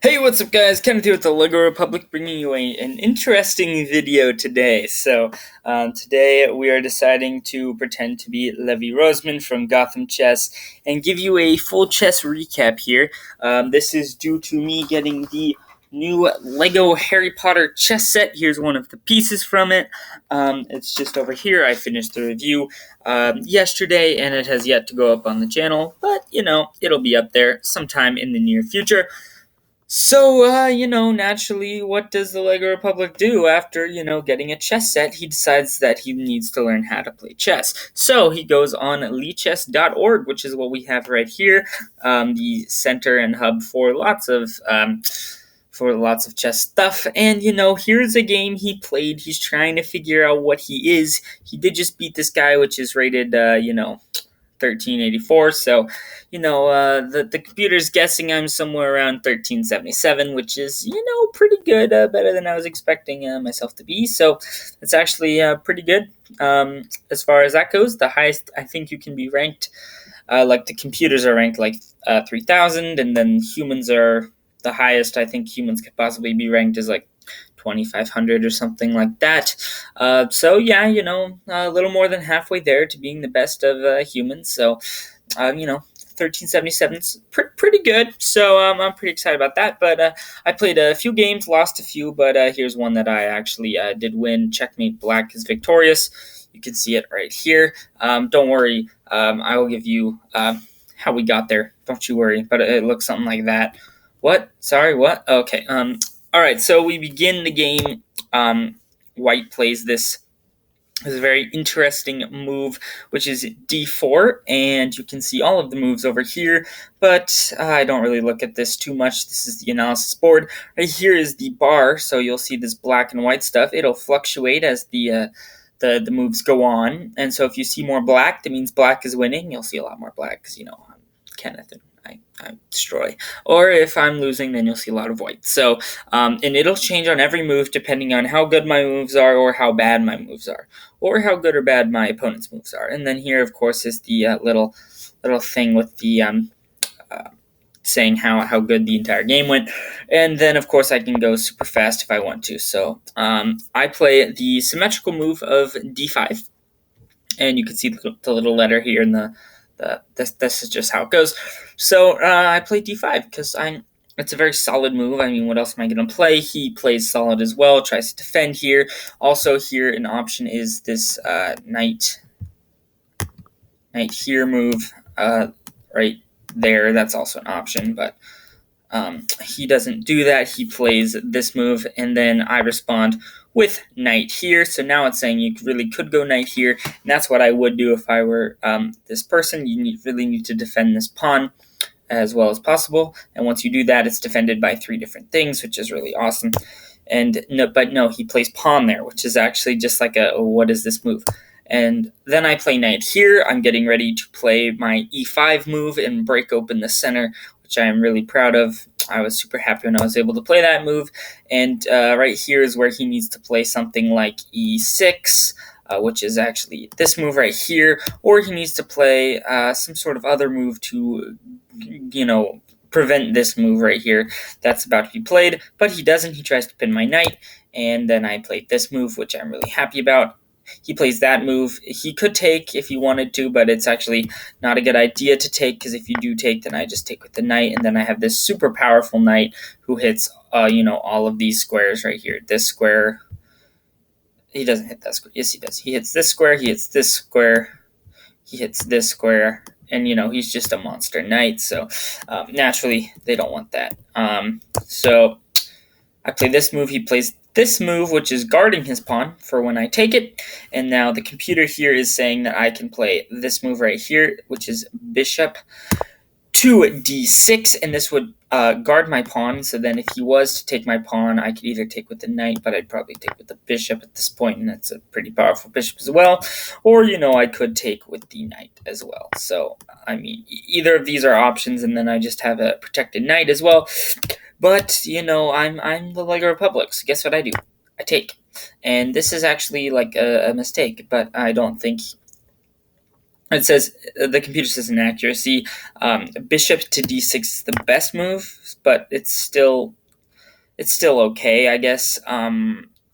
Hey, what's up, guys? Kenneth here with the LEGO Republic, bringing you an interesting video today. Today we are deciding to pretend to be Levi Roseman from Gotham Chess and give you a full chess recap here. This is due to me getting the new LEGO Harry Potter chess set. Here's one of the pieces from it. It's just over here. I finished the review yesterday, and it has yet to go up on the channel, but it'll be up there sometime in the near future. Naturally, what does the Lego Republic do after, getting a chess set? He decides that he needs to learn how to play chess. So he goes on lichess.org, which is what we have right here, the center and hub for lots of chess stuff. And here's a game he played. He's trying to figure out what he is. He did just beat this guy, which is rated, 1384. So, the computer's guessing I'm somewhere around 1377, which is, pretty good, better than I was expecting myself to be. So, it's actually pretty good as far as that goes. The highest I think you can be ranked, like the computers are ranked like 3000, and then humans are the highest I think humans could possibly be ranked is like 2500 or something like that. A little more than halfway there to being the best of humans. So, 1377 is pretty good. So I'm pretty excited about that. But I played a few games, lost a few, but here's one that I actually did win. Checkmate Black is victorious. You can see it right here. Don't worry, I will give you how we got there. Don't you worry. But it looks something like that. What? Sorry, what? Okay. All right, so we begin the game. White plays this is a very interesting move, which is d4, and you can see all of the moves over here, but I don't really look at this too much. This is the analysis board. Right here is the bar, so you'll see this black and white stuff. It'll fluctuate as the moves go on, and so if you see more black, that means black is winning. You'll see a lot more black because, I'm Kenneth and I destroy. Or if I'm losing, then you'll see a lot of white. So, and it'll change on every move depending on how good my moves are or how bad my moves are, or how good or bad my opponent's moves are. And then here, of course, is the little thing with the saying how good the entire game went. And then, of course, I can go super fast if I want to. So I play the symmetrical move of d5, and you can see the little letter here in this is just how it goes. So I play d5 because it's a very solid move. I mean, what else am I going to play? He plays solid as well, tries to defend here. Also, here an option is this knight here move right there. That's also an option, but he doesn't do that. He plays this move, and then I respond with knight here. So now it's saying you really could go knight here, and that's what I would do if I were this person. You really need to defend this pawn as well as possible, and once you do that, it's defended by 3 different things, which is really awesome. And no, he plays pawn there, which is actually just like what is this move? And then I play knight here. I'm getting ready to play my e5 move and break open the center, which I am really proud of. I was super happy when I was able to play that move. And right here is where he needs to play something like e6, which is actually this move right here, or he needs to play some sort of other move to, prevent this move right here that's about to be played. But he doesn't. He tries to pin my knight, and then I played this move, which I'm really happy about. He plays that move. He could take if he wanted to, but it's actually not a good idea to take, because if you do take, then I just take with the knight, and then I have this super powerful knight who hits, all of these squares right here. This square. He doesn't hit that square. Yes, he does. He hits this square. He hits this square. He hits this square. And, he's just a monster knight. So, naturally, they don't want that. So, I play this move. He plays this move, which is guarding his pawn for when I take it. And now the computer here is saying that I can play this move right here, which is bishop to d6, and this would guard my pawn. So then if he was to take my pawn, I could either take with the knight, but I'd probably take with the bishop at this point, and that's a pretty powerful bishop as well. Or, I could take with the knight as well. So, I mean, either of these are options, and then I just have a protected knight as well. But, I'm the Lego Republic, so guess what I do? I take. And this is actually like a mistake, but I don't think It says the computer says inaccuracy. Bishop to d6 is the best move, but it's still okay, I guess.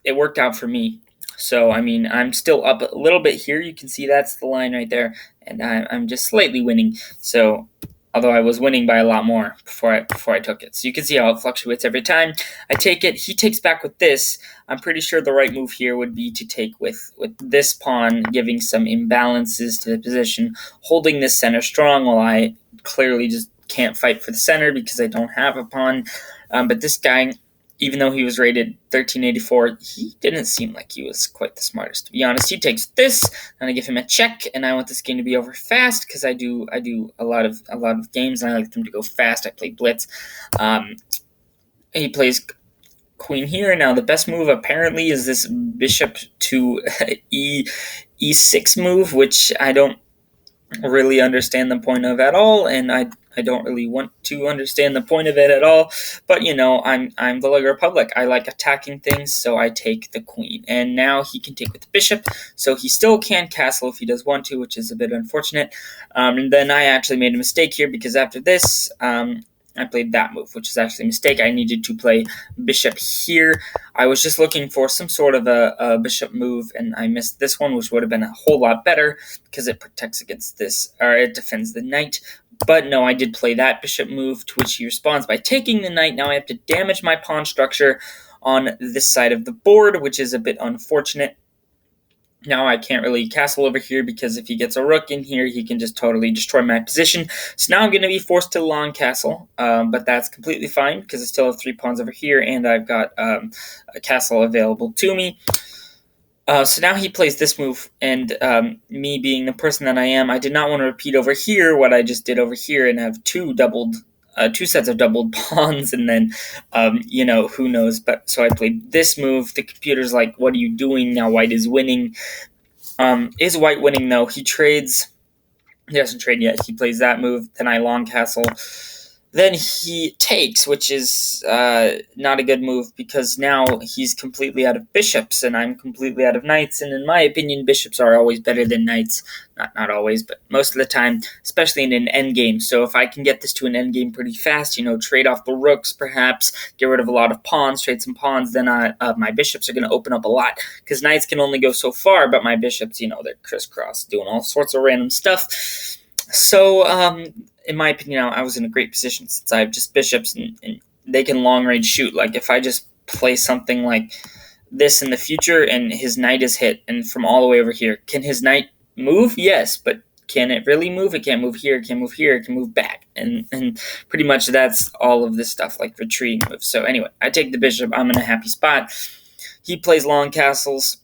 It worked out for me. So, I mean, I'm still up a little bit here. You can see that's the line right there, and I'm just slightly winning. So, although I was winning by a lot more before I took it. So you can see how it fluctuates every time I take it. He takes back with this. I'm pretty sure the right move here would be to take with this pawn, giving some imbalances to the position, holding this center strong while I clearly just can't fight for the center because I don't have a pawn. But this guy, even though he was rated 1384, he didn't seem like he was quite the smartest. To be honest, he takes this, and I give him a check, and I want this game to be over fast because I do a lot of games, and I like them to go fast. I play blitz. He plays queen here. Now the best move apparently is this bishop to e6 move, which I don't really understand the point of at all, and I don't really want to understand the point of it at all. But I'm the Lego Republic. I like attacking things, so I take the queen. And now he can take with the bishop, so he still can castle if he does want to, which is a bit unfortunate. And then I actually made a mistake here because after this, I played that move, which is actually a mistake. I needed to play bishop here. I was just looking for some sort of a bishop move, and I missed this one, which would have been a whole lot better because it protects against this, or it defends the knight. But no, I did play that bishop move, to which he responds by taking the knight. Now I have to damage my pawn structure on this side of the board, which is a bit unfortunate. Now I can't really castle over here because if he gets a rook in here, he can just totally destroy my position. So now I'm going to be forced to long castle, but that's completely fine because I still have 3 pawns over here, and I've got a castle available to me. So now he plays this move, and me being the person that I am, I did not want to repeat over here what I just did over here and have two sets of doubled pawns, and then, who knows. But so I played this move. The computer's like, what are you doing? Now white is winning. Is white winning, though? He trades. He doesn't trade yet. He plays that move. Then I long castle. Then he takes, which is not a good move because now he's completely out of bishops and I'm completely out of knights. And in my opinion, bishops are always better than knights. Not always, but most of the time, especially in an endgame. So if I can get this to an endgame pretty fast, trade off the rooks, perhaps get rid of a lot of pawns, trade some pawns, then my bishops are going to open up a lot because knights can only go so far, but my bishops, they're crisscross, doing all sorts of random stuff. So, in my opinion, I was in a great position since I have just bishops and they can long range shoot. Like if I just play something like this in the future and his knight is hit and from all the way over here, can his knight move? Yes, but can it really move? It can't move here, it can move here, it can move back. And pretty much that's all of this stuff, like retreating moves. So anyway, I take the bishop, I'm in a happy spot. He plays long castles.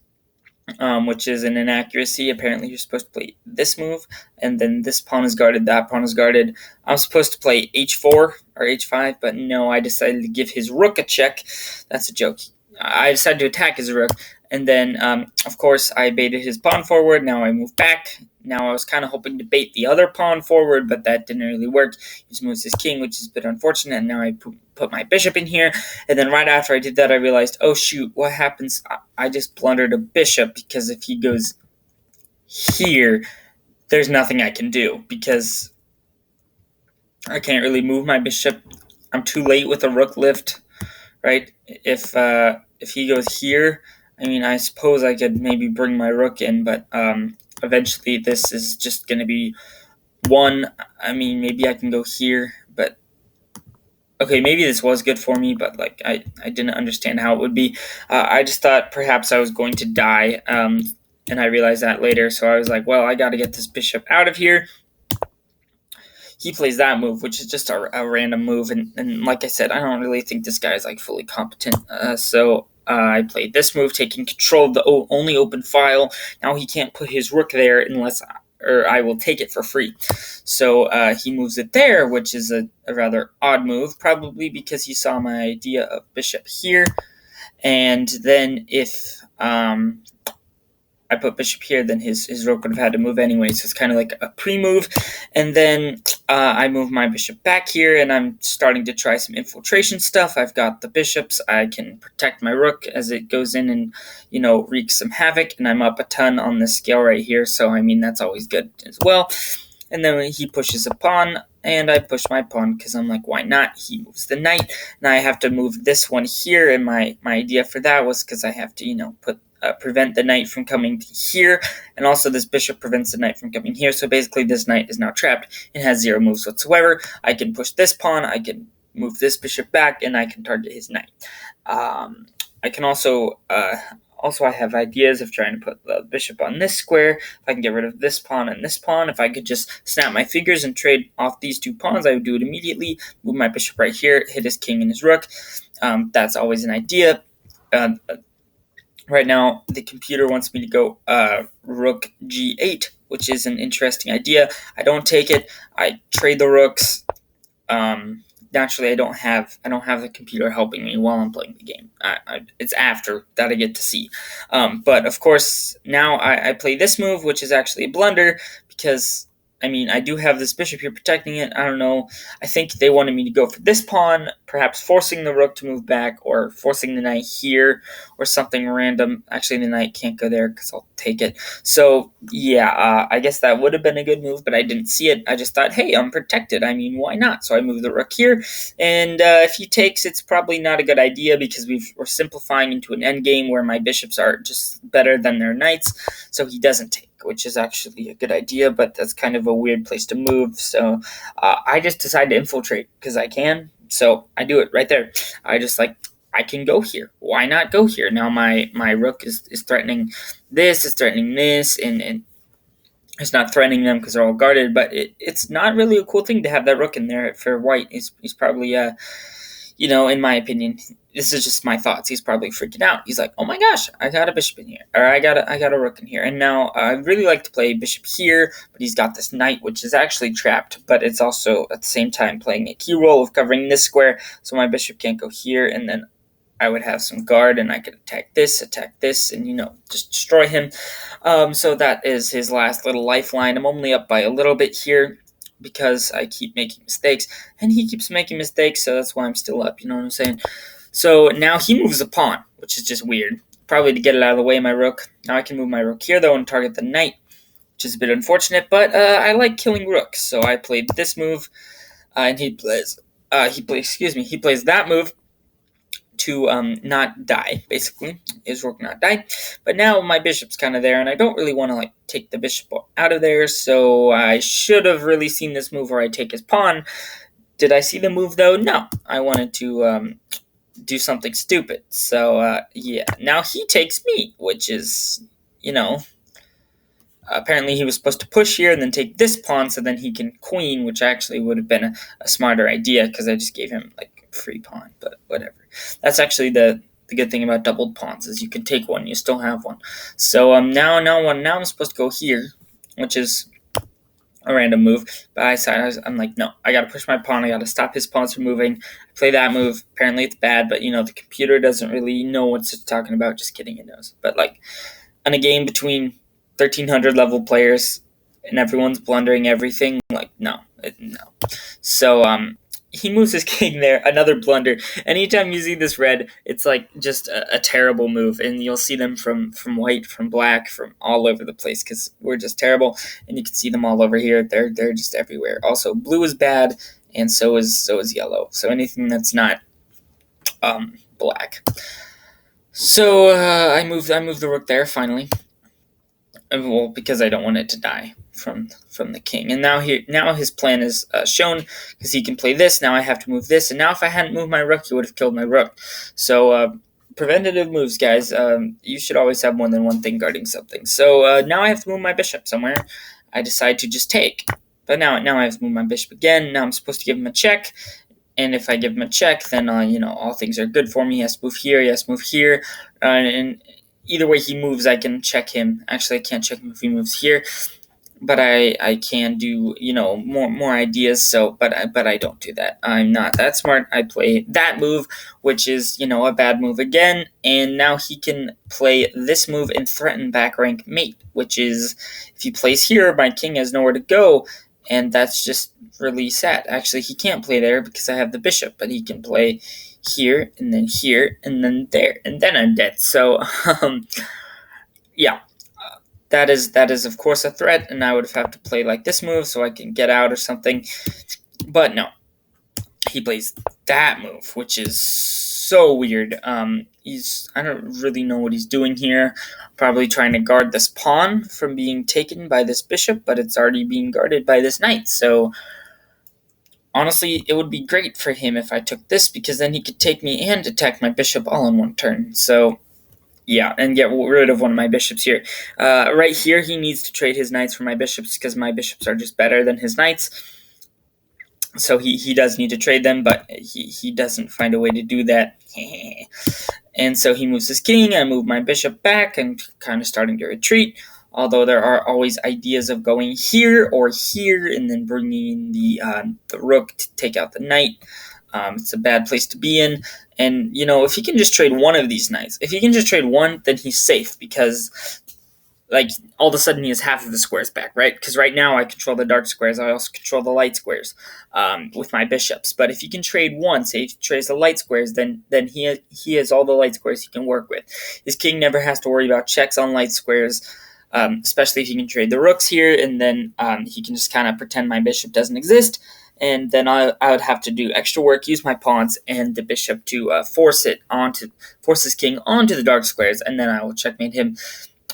Which is an inaccuracy. Apparently, you're supposed to play this move, and then this pawn is guarded, that pawn is guarded. I'm supposed to play h4 or h5, but no, I decided to give his rook a check. That's a joke. I decided to attack his rook, and then, of course, I baited his pawn forward. Now I move back. Now I was kind of hoping to bait the other pawn forward, but that didn't really work. He just moves his king, which is a bit unfortunate, and now I put my bishop in here. And then right after I did that, I realized, oh shoot, what happens? I just blundered a bishop because if he goes here, there's nothing I can do because I can't really move my bishop. I'm too late with a rook lift, right? If he goes here, I mean, I suppose I could maybe bring my rook in, but eventually this is just going to be one. I mean, maybe I can go here, but okay, maybe this was good for me, but like I didn't understand how it would be. I just thought perhaps I was going to die, and I realized that later. So I was like, well, I got to get this bishop out of here. He plays that move, which is just a random move, and like I said, I don't really think this guy is like fully competent. So I played this move, taking control of the only open file. Now he can't put his rook there unless I will take it for free. So he moves it there, which is a rather odd move, probably because he saw my idea of bishop here. And then if I put bishop here, then his rook would have had to move anyway. So it's kind of like a pre-move. And then I move my bishop back here, and I'm starting to try some infiltration stuff. I've got the bishops. I can protect my rook as it goes in and, wreak some havoc. And I'm up a ton on this scale right here. So, I mean, that's always good as well. And then he pushes a pawn, and I push my pawn because I'm like, why not? He moves the knight. Now I have to move this one here, and my idea for that was because I have to, prevent the knight from coming here, and also this bishop prevents the knight from coming here. So basically, this knight is now trapped and has 0 moves whatsoever. I can push this pawn, I can move this bishop back, and I can target his knight. I can also I have ideas of trying to put the bishop on this square. If I can get rid of this pawn and this pawn, if I could just snap my fingers and trade off these 2 pawns, I would do it immediately. Move my bishop right here, hit his king and his rook. That's always an idea. Right now, the computer wants me to go rook g8, which is an interesting idea. I don't take it. I trade the rooks. Naturally, I don't have the computer helping me while I'm playing the game. It's after that I get to see. But of course, now I play this move, which is actually a blunder because, I mean, I do have this bishop here protecting it. I don't know. I think they wanted me to go for this pawn, perhaps forcing the rook to move back or forcing the knight here or something random. Actually, the knight can't go there because I'll take it. So, yeah, I guess that would have been a good move, but I didn't see it. I just thought, hey, I'm protected. I mean, why not? So I move the rook here. And if he takes, it's probably not a good idea because we're simplifying into an endgame where my bishops are just better than their knights. So he doesn't take, which is actually a good idea, but that's kind of a weird place to move. So I just decide to infiltrate because I can. So I do it right there. I can go here. Why not go here? Now my rook is threatening this, is threatening this, and it's not threatening them because they're all guarded, but it's not really a cool thing to have that rook in there for white. He's probably, in my opinion, this is just my thoughts. He's probably freaking out. He's like, oh my gosh, I got a bishop in here, or I got a rook in here. And now I really like to play bishop here, but he's got this knight, which is actually trapped, but it's also at the same time playing a key role of covering this square, so my bishop can't go here, and then I would have some guard, and I could attack this, and, just destroy him. So that is his last little lifeline. I'm only up by a little bit here because I keep making mistakes, and he keeps making mistakes, so that's why I'm still up, you know what I'm saying? So now he moves a pawn, which is just weird. Probably to get it out of the way, my rook. Now I can move my rook here, though, and target the knight, which is a bit unfortunate, but I like killing rooks, so I played this move, and he plays that move to not die, basically. His rook not die. But now my bishop's kind of there, and I don't really want to take the bishop out of there, so I should have really seen this move where I take his pawn. Did I see the move, though? No. I wanted to do something stupid. So, yeah. Now he takes me, which is, apparently he was supposed to push here and then take this pawn so then he can queen, which actually would have been a smarter idea because I just gave him, free pawn, but whatever. That's actually the good thing about doubled pawns is you can take one, you still have one. So now I'm supposed to go here, which is a random move. But I'm like, no, I gotta push my pawn. I gotta stop his pawns from moving. I play that move. Apparently it's bad, but the computer doesn't really know what it's talking about. Just kidding, it knows. But in a game between 1,300 level players and everyone's blundering everything, no. So he moves his king there, another blunder. Anytime you see this red, it's just a terrible move, and you'll see them from white, from black, from all over the place because we're just terrible, and you can see them all over here. They're just everywhere. Also, blue is bad, and so is yellow. So anything that's not black. So I moved the rook there finally. Well, because I don't want it to die from the king. And now his plan is shown because he can play this. Now I have to move this. And now if I hadn't moved my rook, he would have killed my rook. So preventative moves, guys. You should always have more than one thing guarding something. So now I have to move my bishop somewhere. I decide to just take. But now I have to move my bishop again. Now I'm supposed to give him a check. And if I give him a check, then, all things are good for me. He has to move here. He has to move here. And either way he moves, I can check him. Actually, I can't check him if he moves here. but I can do more ideas. So but I don't do that. I'm not that smart. I play that move, which is a bad move again, and now he can play this move and threaten back rank mate, which is if he plays here, my king has nowhere to go, and that's just really sad. Actually, he can't play there because I have the bishop, but he can play here and then there, and then I'm dead. So yeah, that is of course a threat, and I would have to play like this move so I can get out or something. But no, he plays that move, which is so weird. I don't really know what he's doing here. Probably trying to guard this pawn from being taken by this bishop, but it's already being guarded by this knight. So honestly, it would be great for him if I took this, because then he could take me and attack my bishop all in one turn. So yeah, and get rid of one of my bishops here. Right here, he needs to trade his knights for my bishops because my bishops are just better than his knights. So he does need to trade them, but he doesn't find a way to do that. And so he moves his king. I move my bishop back and kind of starting to retreat. Although there are always ideas of going here or here and then bringing in the rook to take out the knight. It's a bad place to be in. And, if he can just trade one of these knights, if he can just trade one, then he's safe because, all of a sudden he has half of the squares back, right? Because right now I control the dark squares. I also control the light squares with my bishops. But if he can trade one, say he trades the light squares, then he has all the light squares he can work with. His king never has to worry about checks on light squares, especially if he can trade the rooks here, and then he can just kind of pretend my bishop doesn't exist. And then I would have to do extra work, use my pawns and the bishop to force his king onto the dark squares, and then I will checkmate him.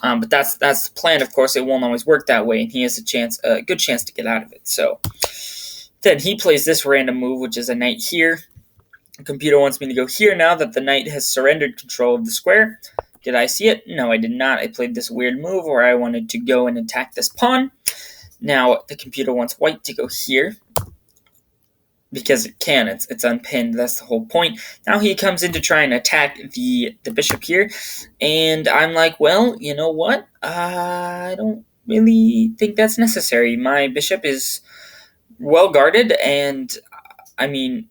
But that's the plan. Of course, it won't always work that way, and he has a good chance to get out of it. So then he plays this random move, which is a knight here. The computer wants me to go here now that the knight has surrendered control of the square. Did I see it? No, I did not. I played this weird move where I wanted to go and attack this pawn. Now the computer wants white to go here, because it can. It's unpinned. That's the whole point. Now he comes in to try and attack the bishop here, and I'm like, well, you know what? I don't really think that's necessary. My bishop is well guarded, and I mean,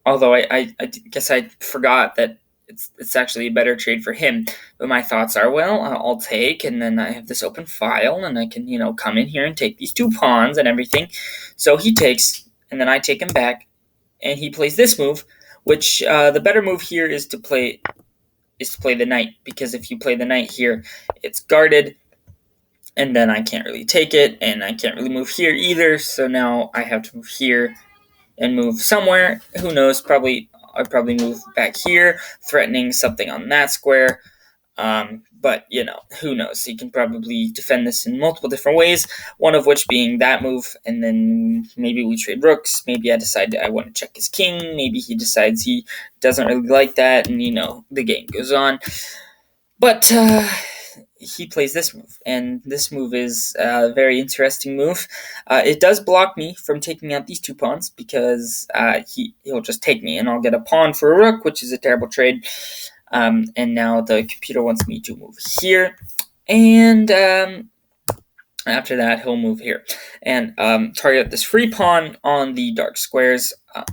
although I guess I forgot that it's actually a better trade for him. But my thoughts are, well, I'll take, and then I have this open file, and I can come in here and take these two pawns and everything. So he takes. And then I take him back, and he plays this move, which the better move here is to play the knight, because if you play the knight here, it's guarded, and then I can't really take it, and I can't really move here either. So now I have to move here and move somewhere. Who knows? I'd probably move back here, threatening something on that square. But who knows? He can probably defend this in multiple different ways, one of which being that move, and then maybe we trade rooks. Maybe I decide I want to check his king. Maybe he decides he doesn't really like that, and the game goes on. But he plays this move, and this move is a very interesting move. It does block me from taking out these two pawns, because he'll just take me, and I'll get a pawn for a rook, which is a terrible trade. And now the computer wants me to move here, and after that he'll move here and target this free pawn on the dark squares,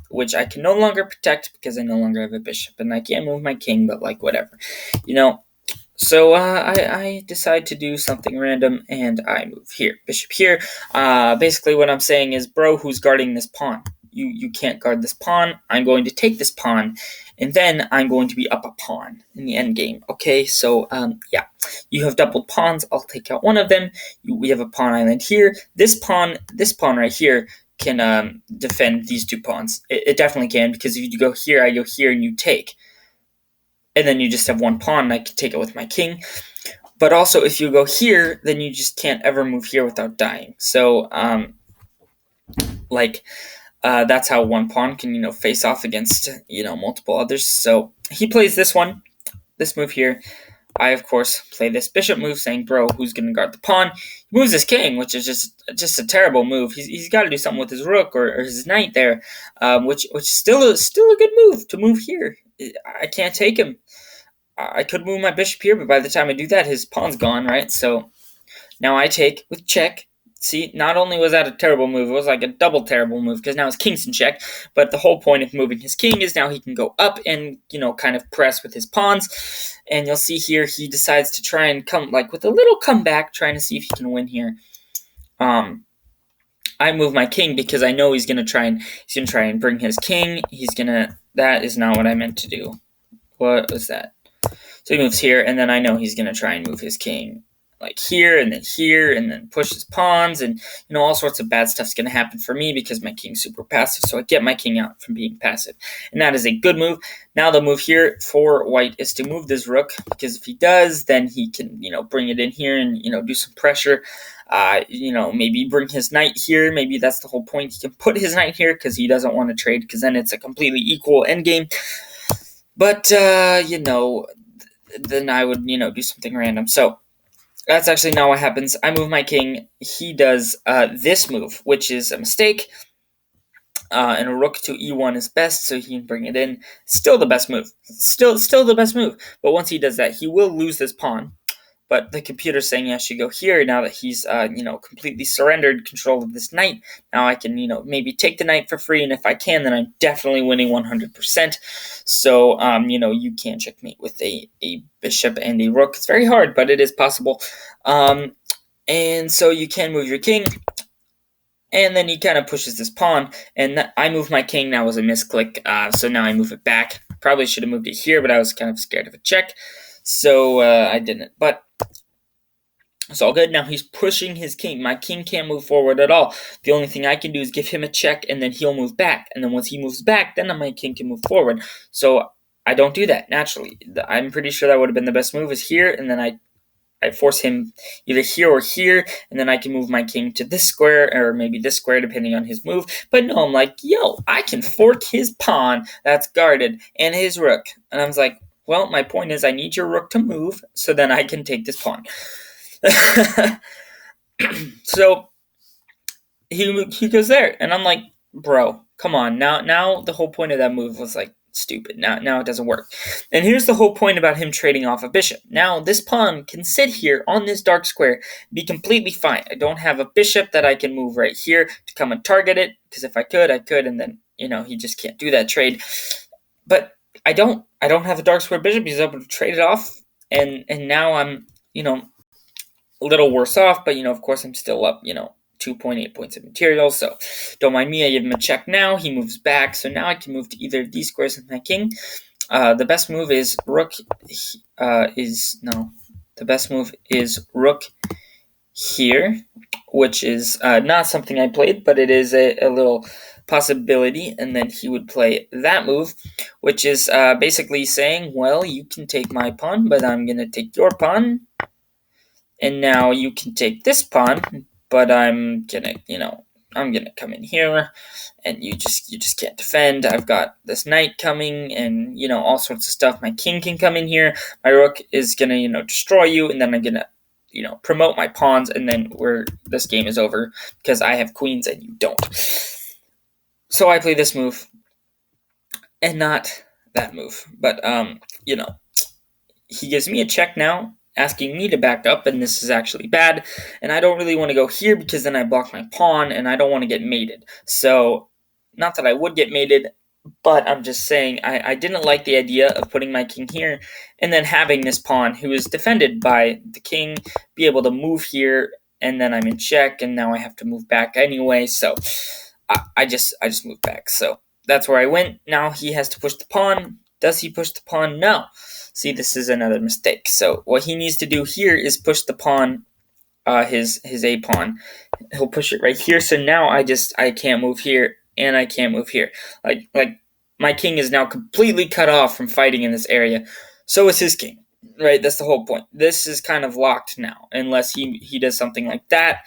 which I can no longer protect because I no longer have a bishop, and I can't move my king, but whatever, So I decide to do something random, and I move here, bishop here. Basically what I'm saying is, bro, who's guarding this pawn? You can't guard this pawn. I'm going to take this pawn, and then I'm going to be up a pawn in the endgame. Okay, so yeah, you have doubled pawns. I'll take out one of them. We have a pawn island here. This pawn right here can defend these two pawns. It definitely can, because if you go here, I go here, and you take. And then you just have one pawn, and I can take it with my king. But also, if you go here, then you just can't ever move here without dying. So, that's how one pawn can, face off against, multiple others. So he plays this move here. I, of course, play this bishop move, saying, bro, who's going to guard the pawn? He moves his king, which is just a terrible move. He's got to do something with his rook or his knight there, which is still a good move to move here. I can't take him. I could move my bishop here, but by the time I do that, his pawn's gone, right? So now I take with check, See, not only was that a terrible move, it was like a double terrible move because now his king's in check. But the whole point of moving his king is now he can go up and, kind of press with his pawns. And you'll see here he decides to try and come like with a little comeback, trying to see if he can win here. I move my king because I know he's gonna try and bring his king. That is not what I meant to do. What was that? So he moves here, and then I know he's gonna try and move his king like here, and then push his pawns, and all sorts of bad stuff's gonna happen for me because my king's super passive. So I get my king out from being passive, and that is a good move. Now the move here for white is to move this rook because if he does, then he can bring it in here and do some pressure. Maybe bring his knight here. Maybe that's the whole point. He can put his knight here because he doesn't want to trade because then it's a completely equal endgame. But, then I would, do something random. So that's actually not what happens. I move my king. He does this move, which is a mistake. And a rook to e1 is best, so he can bring it in. Still the best move. Still the best move. But once he does that, he will lose this pawn. But the computer's saying I should go here now that he's, completely surrendered control of this knight. Now I can, maybe take the knight for free, and if I can, then I'm definitely winning 100%. So, you can checkmate with a bishop and a rook. It's very hard, but it is possible. And so you can move your king, and then he kind of pushes this pawn, and I move my king. That was a misclick, so now I move it back. Probably should have moved it here, but I was kind of scared of a check. So I didn't, but it's all good. Now he's pushing his king. My king can't move forward at all. The only thing I can do is give him a check, and then he'll move back. And then once he moves back, then my king can move forward. So I don't do that naturally. I'm pretty sure that would have been the best move is here, and then I force him either here or here, and then I can move my king to this square, or maybe this square, depending on his move. But no, I'm like, I can fork his pawn that's guarded and his rook. And I was like, well, my point is I need your rook to move so then I can take this pawn. So he goes there, and I'm like, bro, come on. Now the whole point of that move was like stupid. Now it doesn't work. And here's the whole point about him trading off a bishop. Now this pawn can sit here on this dark square, be completely fine. I don't have a bishop that I can move right here to come and target it, because if I could, and then he just can't do that trade. But I don't have a dark square bishop. He's able to trade it off, and now I'm a little worse off, but of course I'm still up 2.8 points of material, so don't mind me. I give him a check now. He moves back, so now I can move to either of these squares with my king. The best move is rook the best move is rook here, which is not something I played, but it is a little possibility. And then he would play that move, which is basically saying, well, you can take my pawn, but I'm going to take your pawn. And now you can take this pawn, but I'm gonna come in here, and you just can't defend. I've got this knight coming, and all sorts of stuff. My king can come in here. My rook is gonna destroy you, and then I'm gonna promote my pawns, and then this game is over because I have queens and you don't. So I play this move, and not that move. But he gives me a check now, asking me to back up, and this is actually bad, and I don't really want to go here because then I block my pawn, and I don't want to get mated. So, not that I would get mated, but I'm just saying I didn't like the idea of putting my king here, and then having this pawn, who is defended by the king, be able to move here, and then I'm in check, and now I have to move back anyway, so I just moved back. So, that's where I went. Now he has to push the pawn. Does he push the pawn? No. See, this is another mistake. So what he needs to do here is push the pawn, his A pawn. He'll push it right here. So now I can't move here, and I can't move here. Like my king is now completely cut off from fighting in this area. So is his king, right? That's the whole point. This is kind of locked now, unless he does something like that,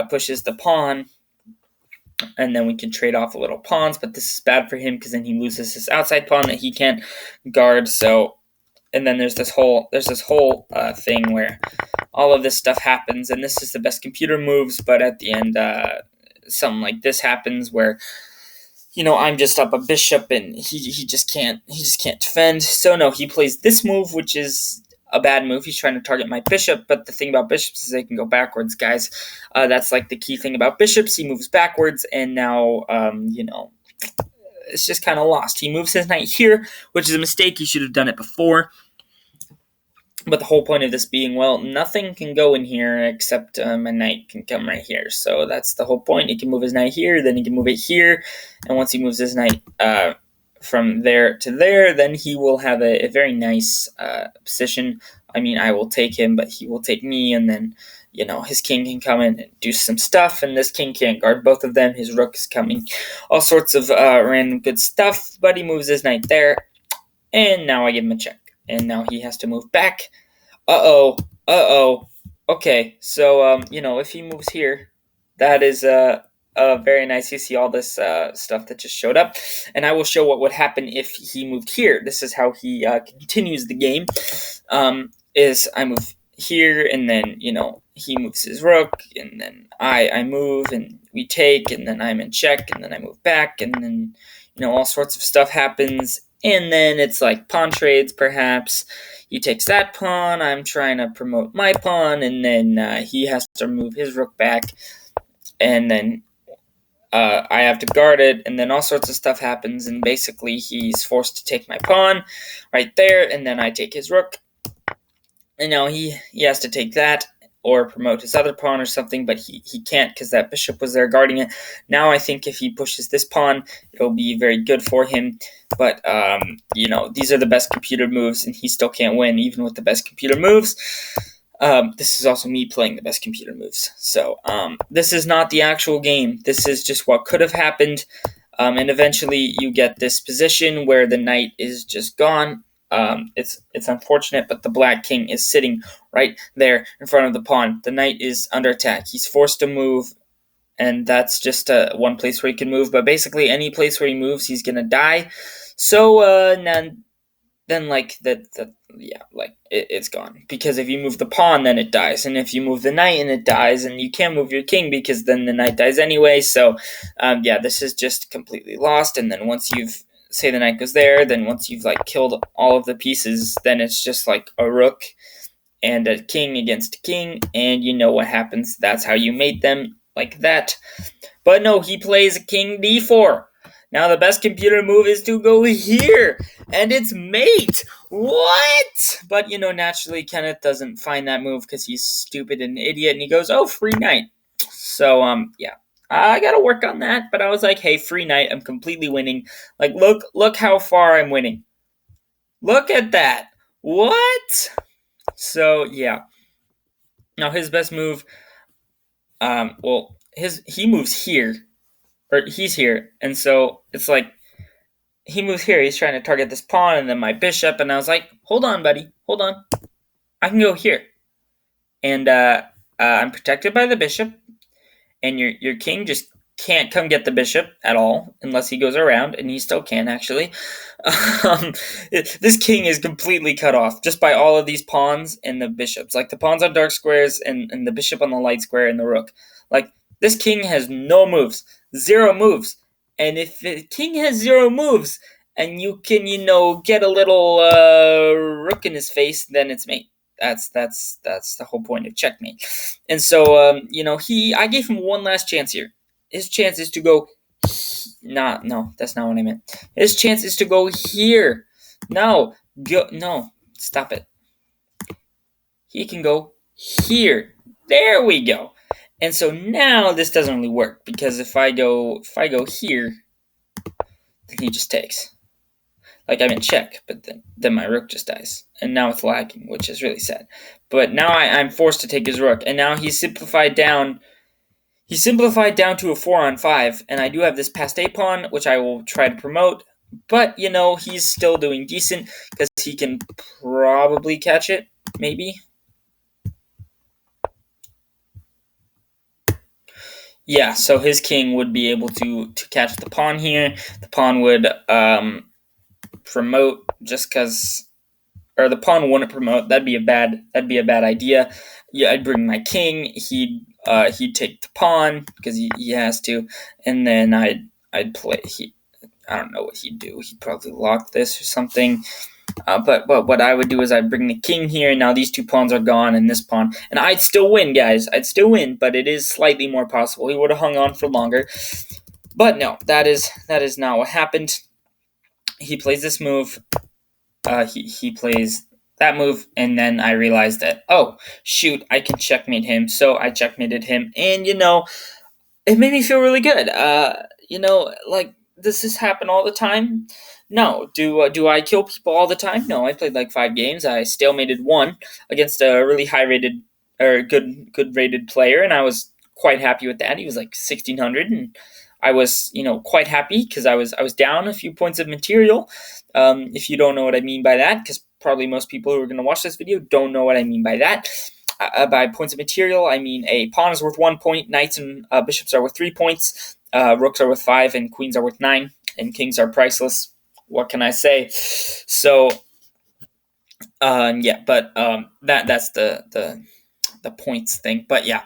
pushes the pawn, and then we can trade off a little pawns. But this is bad for him because then he loses his outside pawn that he can't guard. So. And then there's this whole thing where all of this stuff happens, and this is the best computer moves. But at the end, something like this happens where, I'm just up a bishop, and he just can't defend. So no, he plays this move, which is a bad move. He's trying to target my bishop, but the thing about bishops is they can go backwards, guys. That's like the key thing about bishops. He moves backwards, and now, it's just kind of lost. He moves his knight here, which is a mistake. He should have done it before. But the whole point of this being, well, nothing can go in here except a knight can come right here. So that's the whole point. He can move his knight here, then he can move it here. And once he moves his knight from there to there, then he will have a very nice position. I mean, I will take him, but he will take me, and then, his king can come in and do some stuff, and this king can't guard both of them. His rook is coming. All sorts of random good stuff, but he moves his knight there, and now I give him a check. And now he has to move back. Okay, so, if he moves here, that is very nice. You see all this stuff that just showed up. And I will show what would happen if he moved here. This is how he continues the game. Is I move here, and then, he moves his rook, and then I move, and we take, and then I'm in check, and then I move back, and then, all sorts of stuff happens. And then it's like pawn trades, perhaps. He takes that pawn. I'm trying to promote my pawn. And then he has to move his rook back. And then I have to guard it. And then all sorts of stuff happens. And basically, he's forced to take my pawn right there. And then I take his rook. And now he has to take that or promote his other pawn or something, but he can't because that bishop was there guarding it. Now I think if he pushes this pawn, it'll be very good for him. But, these are the best computer moves, and he still can't win, even with the best computer moves. This is also me playing the best computer moves. So, this is not the actual game. This is just what could have happened. And eventually you get this position where the knight is just gone. It's unfortunate, but the black king is sitting right there in front of the pawn. The knight is under attack. He's forced to move, and that's just one place where he can move. But basically, any place where he moves, he's gonna die. So then it's gone. Because if you move the pawn, then it dies, and if you move the knight, and it dies, and you can't move your king because then the knight dies anyway. So this is just completely lost. And then once you've say the knight goes there, then once you've killed all of the pieces, then it's just like a rook and a king against a king, and you know what happens. That's how you mate them, like that. But no, he plays king d4. Now the best computer move is to go here, and it's mate. What? But naturally Kenneth doesn't find that move because he's stupid and an idiot, and he goes, oh, free knight. So I gotta work on that, but I was like, hey, free knight, I'm completely winning. Look how far I'm winning. Look at that. What? So, yeah. Now, his best move, he moves here, or he's here, and so it's like, he moves here, he's trying to target this pawn, and then my bishop, and I was like, hold on, buddy, hold on. I can go here. And I'm protected by the bishop, and your king just can't come get the bishop at all unless he goes around, and he still can, actually. This king is completely cut off just by all of these pawns and the bishops. The pawns on dark squares and the bishop on the light square and the rook. This king has no moves. 0 moves. And if the king has 0 moves and you can, get a little rook in his face, then it's mate. That's the whole point of checkmate. And so, I gave him one last chance here. His chance is to go. No, that's not what I meant. His chance is to go here. No, stop it. He can go here. There we go. And so now this doesn't really work because if I go here, then he just takes. I'm in check, but then my rook just dies. And now it's lagging, which is really sad. But now I'm forced to take his rook. And now he's simplified down. He's simplified down to a 4-on-5. And I do have this passed A pawn, which I will try to promote. But, he's still doing decent because he can probably catch it, maybe. Yeah, so his king would be able to catch the pawn here. The pawn would promote just because, or the pawn wouldn't promote. That'd be a bad idea. Yeah, I'd bring my king. He'd take the pawn because he has to, and then I'd play. I don't know what he'd do. He'd probably lock this or something. But what I would do is I'd bring the king here, and now these two pawns are gone, and this pawn, and I'd still win, guys. I'd still win, but it is slightly more possible. He would have hung on for longer, but no, that is not what happened. He plays this move. He plays that move, and then I realized that, oh shoot, I can checkmate him. So I checkmated him, and it made me feel really good. Like, does this happen all the time? No. Do I kill people all the time? No. I played like 5 games. I stalemated one against a really high rated or good rated player, and I was quite happy with that. He was like 1600, and I was quite happy because I was down a few points of material. If you don't know what I mean by that, because probably most people who are going to watch this video don't know what I mean by that. By points of material, I mean a pawn is worth 1 point, knights and bishops are worth 3 points, rooks are worth 5, and queens are worth 9, and kings are priceless. What can I say? So, that's the points thing. But yeah,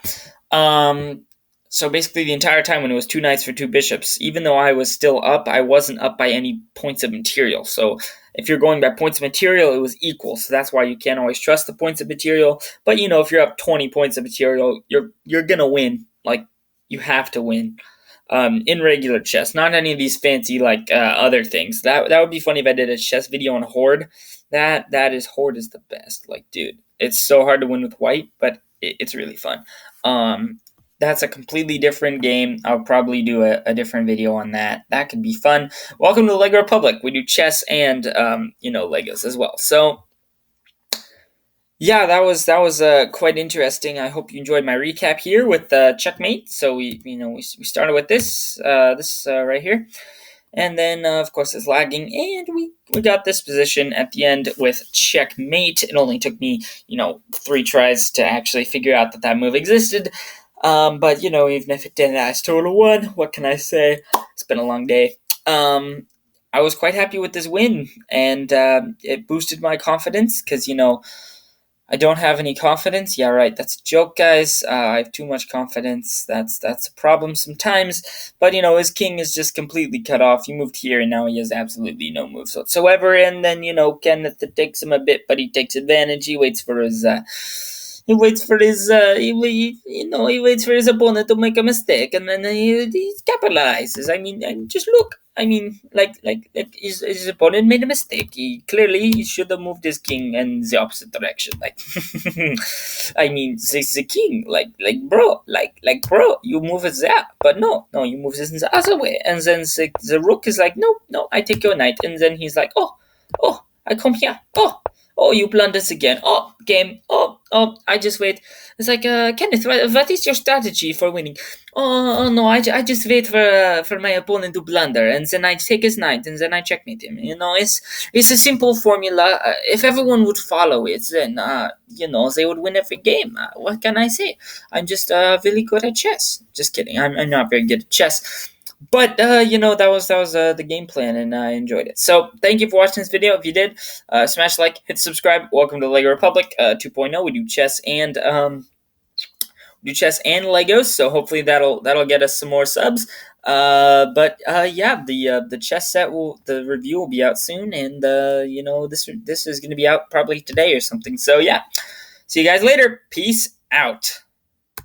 so basically the entire time when it was 2 knights for 2 bishops, even though I was still up, I wasn't up by any points of material. So if you're going by points of material, it was equal. So that's why you can't always trust the points of material. But if you're up 20 points of material, you're gonna win. Like, you have to win. In regular chess, not any of these fancy other things. That would be funny if I did a chess video on Horde. Horde is the best. Like, dude, it's so hard to win with white, but it's really fun. That's a completely different game. I'll probably do a different video on that. That could be fun. Welcome to the Lego Republic. We do chess and Legos as well. So yeah, that was quite interesting. I hope you enjoyed my recap here with checkmate. So we started with this right here, and then of course it's lagging, and we got this position at the end with checkmate. It only took me 3 tries to actually figure out that move existed. But even if it didn't, I still won. What can I say? It's been a long day. I was quite happy with this win, and it boosted my confidence because I don't have any confidence. Yeah, right. That's a joke, guys. I have too much confidence. That's a problem sometimes. But his king is just completely cut off. He moved here, and now he has absolutely no moves whatsoever. And then Kenneth, it takes him a bit, but he takes advantage. He waits for his. He waits for his opponent to make a mistake, and then he capitalizes. I mean, just look. I mean, like his opponent made a mistake. He should have moved his king in the opposite direction. Like, I mean, the king, bro, you move it there, but no, you move this in the other way, and then the rook is like, no, I take your knight, and then he's like, oh, I come here, oh, you blunders again. Oh, game. Oh, I just wait. It's like, Kenneth, what is your strategy for winning? Oh no, I just wait for my opponent to blunder, and then I take his knight, and then I checkmate him. It's a simple formula. If everyone would follow it, then they would win every game. What can I say? I'm just really good at chess. Just kidding. I'm not very good at chess. But that was the game plan, and I enjoyed it. So thank you for watching this video. If you did, smash like, hit subscribe. Welcome to Lego Republic 2.0. We do chess and Legos. So hopefully that'll get us some more subs. Yeah, the chess set the review will be out soon, and this is going to be out probably today or something. So yeah, see you guys later. Peace out.